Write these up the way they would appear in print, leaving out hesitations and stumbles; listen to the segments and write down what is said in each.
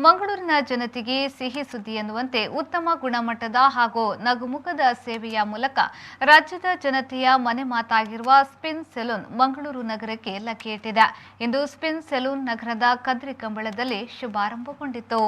ಮಂಗಳೂರಿನ ಜನತೆಗೆ ಸಿಹಿ ಸುದ್ದಿ ಎನ್ನುವಂತೆ ಉತ್ತಮ ಗುಣಮಟ್ಟದ ಹಾಗೂ ನಗುಮುಖದ ಸೇವೆಯ ಮೂಲಕ ರಾಜ್ಯದ ಜನತೆಯ ಮನೆ ಮಾತಾಗಿರುವ ಸ್ಪಿನ್ ಸೆಲೂನ್ ಮಂಗಳೂರು ನಗರಕ್ಕೆ ಲಗ್ಗೆಯಿಟ್ಟಿದೆ. ಇಂದು ಸ್ಪಿನ್ ಸೆಲೂನ್ ನಗರದ ಕದ್ರಿ ಕಂಬಳದಲ್ಲಿ ಶುಭಾರಂಭಗೊಂಡಿತು.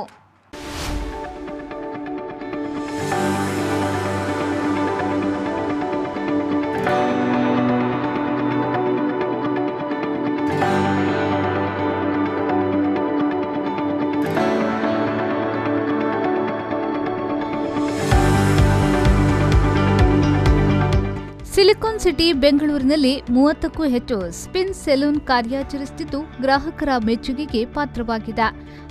ಸಿಲಿಕಾನ್ ಸಿಟಿ ಬೆಂಗಳೂರಿನಲ್ಲಿ 30ಕ್ಕೂ ಹೆಚ್ಚು ಸ್ಪಿನ್ ಸೆಲೂನ್ ಕಾರ್ಯಾಚರಿಸುತ್ತಿದ್ದು ಗ್ರಾಹಕರ ಮೆಚ್ಚುಗೆಗೆ ಪಾತ್ರವಾಗಿದೆ.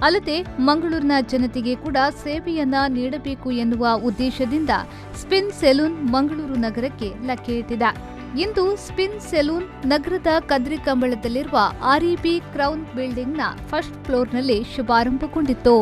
ಅಲ್ಲದೆ ಮಂಗಳೂರಿನ ಜನತೆಗೆ ಕೂಡ ಸೇವೆಯನ್ನ ನೀಡಬೇಕು ಎನ್ನುವ ಉದ್ದೇಶದಿಂದ ಸ್ಪಿನ್ ಸೆಲೂನ್ ಮಂಗಳೂರು ನಗರಕ್ಕೆ ಲಗ್ಗೆಯಿಟ್ಟಿದೆ. ಇಂದು ಸ್ಪಿನ್ ಸೆಲೂನ್ ನಗರದ ಕದ್ರಿ ಕಂಬಳದಲ್ಲಿರುವ REB ಕ್ರೌನ್ ಬಿಲ್ಡಿಂಗ್ನ ಫಸ್ಟ್ ಫ್ಲೋರ್ನಲ್ಲಿ ಶುಭಾರಂಭಗೊಂಡಿತ್ತು.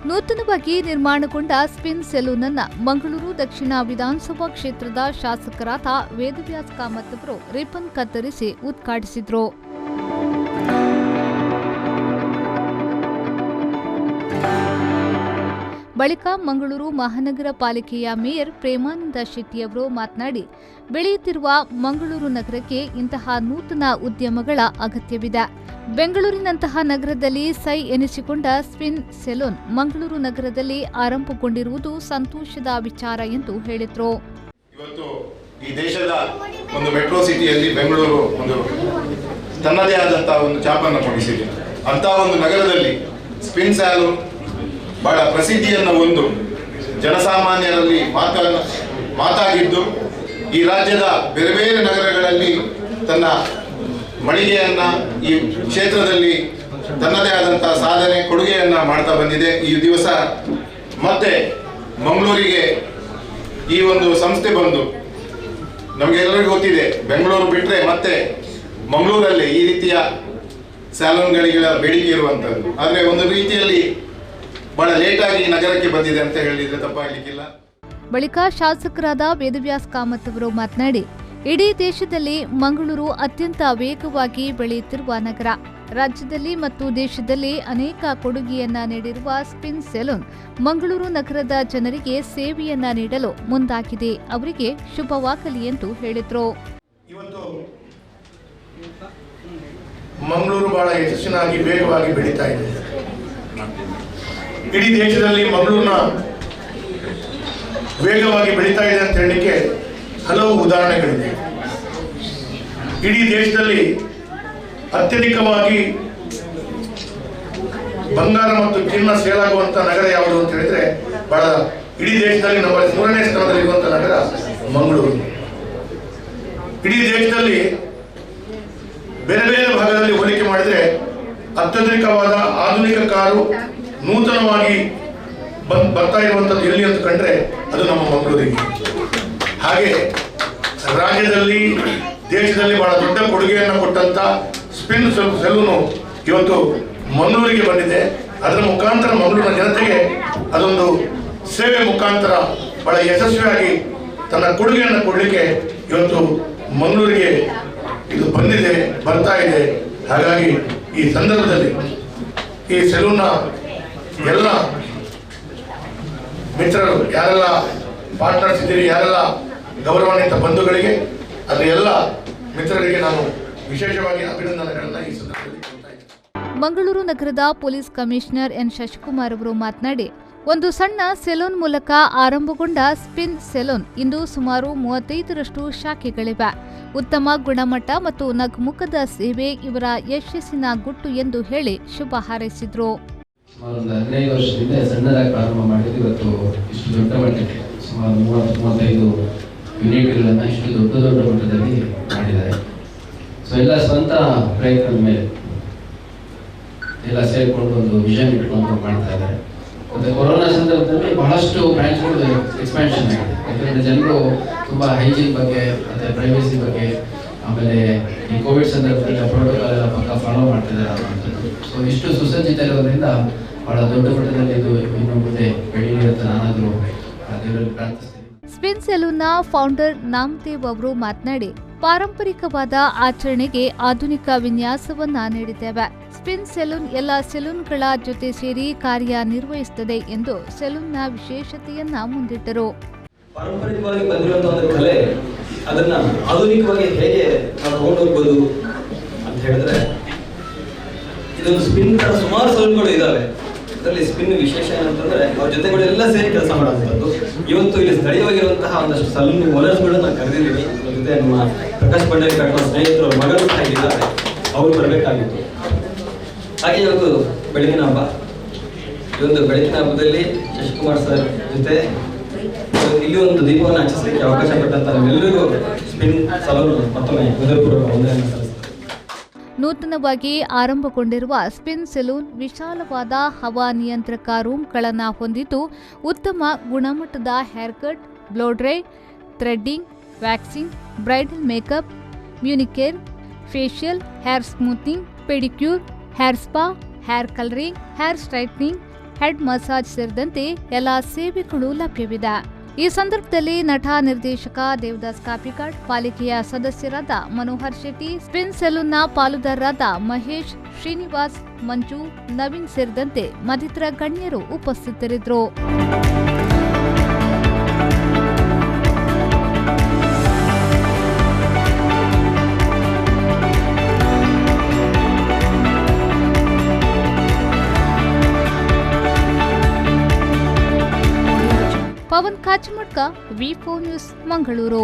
ನೂತನವಾಗಿ ನಿರ್ಮಾಣಗೊಂಡ ಸ್ಪಿನ್ ಸೆಲೂನ್ ಅನ್ನು ಮಂಗಳೂರು ದಕ್ಷಿಣ ವಿಧಾನಸಭಾ ಕ್ಷೇತ್ರದ ಶಾಸಕರಾದ ವೇದವ್ಯಾಸ್ ಕಾಮತ್ ಅವರು ರಿಬ್ಬನ್ ಕತ್ತರಿಸಿ ಉದ್ಘಾಟಿಸಿದರು. ಬಳಿಕ ಮಂಗಳೂರು ಮಹಾನಗರ ಪಾಲಿಕೆಯ ಮೇಯರ್ ಪ್ರೇಮಾನಂದ ಶೆಟ್ಟಿ ಅವರು ಮಾತನಾಡಿ, ಬೆಳೆಯುತ್ತಿರುವ ಮಂಗಳೂರು ನಗರಕ್ಕೆ ಇಂತಹ ನೂತನ ಉದ್ಯಮಗಳ ಅಗತ್ಯವಿದೆ. ಬೆಂಗಳೂರಿನಂತಹ ನಗರದಲ್ಲಿ ಸೈ ಎನಿಸಿಕೊಂಡ ಸ್ಪಿನ್ ಸೆಲೂನ್ ಮಂಗಳೂರು ನಗರದಲ್ಲಿ ಆರಂಭಗೊಂಡಿರುವುದು ಸಂತೋಷದ ವಿಚಾರ ಎಂದು ಹೇಳಿದರು. ಇವತ್ತು ಈ ದೇಶದ ಒಂದು ಮೆಟ್ರೋ ಸಿಟಿಯಲ್ಲಿ ಬೆಂಗಳೂರು ಒಂದು ತನ್ನದೇ ಆದಂತಹ ಒಂದು ಛಾಪನ್ನು ಮೂಡಿಸಿದೆ. ಅಂತಹ ಒಂದು ನಗರದಲ್ಲಿ ಸ್ಪಿನ್ ಸೆಲೂನ್ ಬಹಳ ಪ್ರಸಿದ್ಧಿಯನ್ನು ಹೊಂದು ಜನಸಾಮಾನ್ಯರಲ್ಲಿ ಮಾತಾಗಿದ್ದು ಈ ರಾಜ್ಯದ ಬೇರೆ ಬೇರೆ ನಗರಗಳಲ್ಲಿ ತನ್ನ ಮಳಿಗೆಯನ್ನ ಈ ಕ್ಷೇತ್ರದಲ್ಲಿ ತನ್ನದೇ ಆದಂತಹ ಸಾಧನೆ ಕೊಡುಗೆಯನ್ನ ಮಾಡ್ತಾ ಬಂದಿದೆ. ಈ ದಿವಸ ಮತ್ತೆ ಮಂಗಳೂರಿಗೆ ಈ ಒಂದು ಸಂಸ್ಥೆ ಬಂದು ನಮಗೆಲ್ಲರಿಗೂ ಗೊತ್ತಿದೆ, ಬೆಂಗಳೂರು ಬಿಟ್ಟರೆ ಮತ್ತೆ ಮಂಗಳೂರಲ್ಲಿ ಈ ರೀತಿಯ ಸ್ಯಾಲೂನ್ಗಳಿಗೆ ಬೇಡಿಕೆ ಇರುವಂಥದ್ದು. ಆದರೆ ಒಂದು ರೀತಿಯಲ್ಲಿ ಬಹಳ ಲೇಟಾಗಿ ನಗರಕ್ಕೆ ಬಂದಿದೆ ಅಂತ ಹೇಳಿದ್ರೆ ತಪ್ಪಾಗಲಿಕ್ಕಿಲ್ಲ. ಬಳಿಕ ಶಾಸಕರಾದ ವೇದವ್ಯಾಸ್ ಕಾಮತ್ ಅವರು ಮಾತನಾಡಿ, ಇಡೀ ದೇಶದಲ್ಲಿ ಮಂಗಳೂರು ಅತ್ಯಂತ ವೇಗವಾಗಿ ಬೆಳೆಯುತ್ತಿರುವ ನಗರ. ರಾಜ್ಯದಲ್ಲಿ ಮತ್ತು ದೇಶದಲ್ಲಿ ಅನೇಕ ಕೊಡುಗೆಯನ್ನ ನೀಡಿರುವ ಸ್ಪಿನ್ ಸೆಲೂನ್ ಮಂಗಳೂರು ನಗರದ ಜನರಿಗೆ ಸೇವೆಯನ್ನ ನೀಡಲು ಮುಂದಾಗಿದೆ. ಅವರಿಗೆ ಶುಭವಾಗಲಿ ಎಂದು ಹೇಳಿದರು. ಇವತ್ತು ಮಂಗಳೂರು ಬಹಳ ಯಶಸ್ಸಿನಾಗಿ ವೇಗವಾಗಿ ಬೆಳೀತಾ ಇದೆ. ಇಡೀ ದೇಶದಲ್ಲಿ ಮಂಗಳೂರಿನ ವೇಗವಾಗಿ ಬೆಳೀತಾ ಇದೆ ಅಂತ ಹೇಳಲಿಕ್ಕೆ ಹಲವು ಉದಾಹರಣೆಗಳಿವೆ. ಇಡೀ ದೇಶದಲ್ಲಿ ಅತ್ಯಧಿಕವಾಗಿ ಬಂಗಾರ ಮತ್ತು ಚಿನ್ನ ಸೇಲಾಗುವಂತ ನಗರ ಯಾವುದು ಅಂತ ಹೇಳಿದ್ರೆ ಬಹಳ ಇಡೀ ದೇಶದಲ್ಲಿ ನಮ್ಮ 3ನೇ ಸ್ಥಾನದಲ್ಲಿರುವಂತಹ ನಗರ ಮಂಗಳೂರು. ಇಡೀ ದೇಶದಲ್ಲಿ ಬೇರೆ ಬೇರೆ ಭಾಗದಲ್ಲಿ ಹೋಲಿಕೆ ಮಾಡಿದ್ರೆ ಅತ್ಯಧಿಕವಾದ ಆಧುನಿಕ ಕಾರು ನೂತನವಾಗಿ ಬರ್ತಾ ಇರುವಂಥದ್ದು ಎಲ್ಲಿ ಅಂತ ಕಂಡ್ರೆ ಅದು ನಮ್ಮ ಮಂಗಳೂರಿಗೆ. ಹಾಗೆ ರಾಜ್ಯದಲ್ಲಿ ದೇಶದಲ್ಲಿ ಬಹಳ ದೊಡ್ಡ ಕೊಡುಗೆಯನ್ನು ಕೊಟ್ಟಂತ ಸ್ಪಿನ್ ಸೆಲೂನು ಇವತ್ತು ಮಂಗಳೂರಿಗೆ ಬಂದಿದೆ. ಅದರ ಮುಖಾಂತರ ಮಂಗಳೂರಿನ ಜನತೆಗೆ ಅದೊಂದು ಸೇವೆ ಮುಖಾಂತರ ಬಹಳ ಯಶಸ್ವಿಯಾಗಿ ತನ್ನ ಕೊಡುಗೆಯನ್ನು ಕೊಡಲಿಕ್ಕೆ ಇವತ್ತು ಮಂಗಳೂರಿಗೆ ಇದು ಬಂದಿದೆ, ಬರ್ತಾ ಇದೆ. ಹಾಗಾಗಿ ಈ ಸಂದರ್ಭದಲ್ಲಿ ಈ ಸೆಲೂನ್ನ ಎಲ್ಲ ಮಿತ್ರರು, ಯಾರೆಲ್ಲ ಪಾರ್ಟ್ನರ್ಸ್ ಇದ್ದೀರಿ, ಯಾರೆಲ್ಲ ಗೌರವಾನ್ವಿತ ಬಂಧುಗಳಿಗೆ, ಅದರ ಎಲ್ಲ ಮಿತ್ರರಿಗೆ ನಾನು ವಿಶೇಷವಾಗಿ ಅಭಿನಂದನೆಗಳನ್ನು ಈ ಸಂದರ್ಭದಲ್ಲಿ ಕೊಡ್ತಾ ಇದ್ದೇನೆ. ಮಂಗಳೂರು ನಗರದ ಪೊಲೀಸ್ ಕಮಿಷನರ್ ಎನ್ ಶಶಿಕುಮಾರ್ ಅವರು ಮಾತನಾಡಿ, ಒಂದು ಸಣ್ಣ ಸೆಲೂನ್ ಮೂಲಕ ಆರಂಭಗೊಂಡ ಸ್ಪಿನ್ ಸೆಲೂನ್ ಇಂದು ಸುಮಾರು 35ರಷ್ಟು ಶಾಖೆಗಳಿವೆ. ಉತ್ತಮ ಗುಣಮಟ್ಟ ಮತ್ತು ನಗುಮುಖದ ಸೇವೆ ಇವರ ಯಶಸ್ಸಿನ ಗುಟ್ಟು ಎಂದು ಹೇಳಿ ಶುಭ ಹಾರೈಸಿದ್ರು. ಸುಮಾರು 15 ವರ್ಷದಿಂದ ಸಣ್ಣದಾಗಿ ಪ್ರಾರಂಭ ಮಾಡಿದ್ದು ಇವತ್ತು ಇಷ್ಟು ದೊಡ್ಡ ಮಟ್ಟಕ್ಕೆ ಸುಮಾರು 30-35 ಯೂನಿಟ್ಗಳನ್ನು ಇಷ್ಟು ದೊಡ್ಡ ಮಟ್ಟದಲ್ಲಿ ಮಾಡಿದ್ದಾರೆ. ಸೊ ಎಲ್ಲ ಸ್ವಂತ ಪ್ರಯತ್ನದ ಮೇಲೆ ಎಲ್ಲ ಸೇರಿಕೊಂಡು ಒಂದು ವಿಷನ್ ಇಟ್ಕೊಂಡು ಮಾಡ್ತಾ ಇದ್ದಾರೆ. ಮತ್ತೆ ಕೊರೋನಾ ಸಂದರ್ಭದಲ್ಲಿ ಬಹಳಷ್ಟು ಬ್ರಾಂಚ್ಗಳು ಎಕ್ಸ್ಪ್ಯಾನ್ಷನ್ ಆಗಿದೆ. ಯಾಕಂದರೆ ಜನರು ತುಂಬ ಹೈಜೀನ್ ಬಗ್ಗೆ ಮತ್ತು ಪ್ರೈವಸಿ ಬಗ್ಗೆ, ಆಮೇಲೆ ಈ ಕೋವಿಡ್ ಸಂದರ್ಭದಲ್ಲಿ ಪ್ರೋಟೋಕಾಲ್ ಎಲ್ಲ ಪಕ್ಕ ಫಾಲೋ ಮಾಡ್ತಿದ್ದಾರೆ ಅನ್ನುವಂಥದ್ದು. ಸೊ ಇಷ್ಟು ಸುಸಜ್ಜಿತ ಇರೋದ್ರಿಂದ ಬಹಳ ದೊಡ್ಡ ಮಟ್ಟದಲ್ಲಿ ಇದು ಇನ್ನು ಮುಂದೆ ಬೆಳೀಲಿ ಅಂತ ನಾನಾದರೂ ದೇವರಲ್ಲಿ ಪ್ರಾರ್ಥಿಸ್ತೀನಿ. ಸ್ಪಿನ್ ಸೆಲೂನ್ನ ಫೌಂಡರ್ ನಾಮದೇವ್ ಅವರು ಮಾತನಾಡಿ, ಪಾರಂಪರಿಕವಾದ ಆಚರಣೆಗೆ ಆಧುನಿಕ ವಿನ್ಯಾಸವನ್ನ ನೀಡಿದ್ದೇವೆ. ಸ್ಪಿನ್ ಸೆಲೂನ್ ಎಲ್ಲ ಸೆಲೂನ್ಗಳ ಜೊತೆ ಸೇರಿ ಕಾರ್ಯನಿರ್ವಹಿಸುತ್ತದೆ ಎಂದು ಸೆಲೂನ್ನ ವಿಶೇಷತೆಯನ್ನ ಮುಂದಿಟ್ಟರು. ಪಾರಂಪರಿಕವಾಗಿ ಬಂದಿರುವಂತಹ ಒಂದು ಕಲೆ, ಅದನ್ನ ಆಧುನಿಕವಾಗಿ ಹೇಗೆ ನಾವು ತಗೊಂಡೋಗ್ಬೋದು ಅಂತ ಹೇಳಿದ್ರೆ, ಇದೊಂದು ಸ್ಪಿನ್ ತರ ಸುಮಾರು ಸಲೂನ್ಗಳು ಇದಾವೆ. ಅದರಲ್ಲಿ ಸ್ಪಿನ್ ವಿಶೇಷ ಏನಂತಂದ್ರೆ ಅವ್ರ ಜೊತೆಗಳೆಲ್ಲ ಸೇರಿ ಕೆಲಸ ಮಾಡುವಂಥದ್ದು. ಇವತ್ತು ಇಲ್ಲಿ ಸ್ಥಳೀಯವಾಗಿರುವಂತಹ ಒಂದಷ್ಟು ಸಲೂನ್ ಓನರ್ಸ್ಗಳನ್ನ ಕರೆದಿದ್ದೀವಿ. ನಮ್ಮ ಜೊತೆ ನಮ್ಮ ಪ್ರಕಾಶ್ ಭಂಡಾರಿ ನಮ್ಮ ಸ್ನೇಹಿತರು ಮಗಳು ಇದ್ದಾರೆ, ಅವರು ಬರಬೇಕಾಗಿತ್ತು. ಹಾಗೆ ಇವತ್ತು ಬೆಳಗಿನ ಹಬ್ಬ. ಈ ಒಂದು ಬೆಳಗಿನ ಹಬ್ಬದಲ್ಲಿ ಶಶಿಕುಮಾರ್ ಸರ್ ಜೊತೆ ಇಲ್ಲಿ ಒಂದು ದೀಪವನ್ನು ಹಚ್ಚಿಸಲಿಕ್ಕೆ ಅವಕಾಶ ಕೊಟ್ಟಂತ ನಮ್ಮೆಲ್ಲರಿಗೂ ಸ್ಪಿನ್ ಸಲೂನ್ ಮತ್ತೊಮ್ಮೆ ಹೃದಯಪೂರ್ವಕ ವಂದನೆಯನ್ನು ಸಲ್ಲಿಸುತ್ತೇನೆ. ನೂತನವಾಗಿ ಆರಂಭಗೊಂಡಿರುವ ಸ್ಪಿನ್ ಸೆಲೂನ್ ವಿಶಾಲವಾದ ಹವಾನಿಯಂತ್ರಕ ರೂಮ್ಗಳನ್ನು ಹೊಂದಿದ್ದು, ಉತ್ತಮ ಗುಣಮಟ್ಟದ haircut, blow dry, threading, waxing, bridal makeup, manicure, facial, hair smoothening, pedicure, hair spa, hair colouring, hair straightening, head massage ಸೇರಿದಂತೆ ಎಲ್ಲ ಸೇವೆಗಳು ಲಭ್ಯವಿದೆ. ಈ ಸಂದರ್ಭದಲ್ಲಿ ನಟ ನಿರ್ದೇಶಕ ದೇವದಾಸ್ ಕಾಪಿಕಾಡ್, ಪಾಲಿಕೆಯ ಸದಸ್ಯರಾದ ಮನೋಹರ್ ಶೆಟ್ಟಿ, ಸ್ಪಿನ್ ಸೆಲೂನ್ನ ಪಾಲುದಾರರಾದ ಮಹೇಶ್, ಶ್ರೀನಿವಾಸ್, ಮಂಜು, ನವೀನ್ ಸೇರಿದಂತೆ ಮತ್ತಿತರ ಗಣ್ಯರು ಉಪಸ್ಥಿತರಿದ್ದರು. ಪವನ್ ಕಾಚಮಡ್ಕ, ವಿ4 ನ್ಯೂಸ್, ಮಂಗಳೂರು.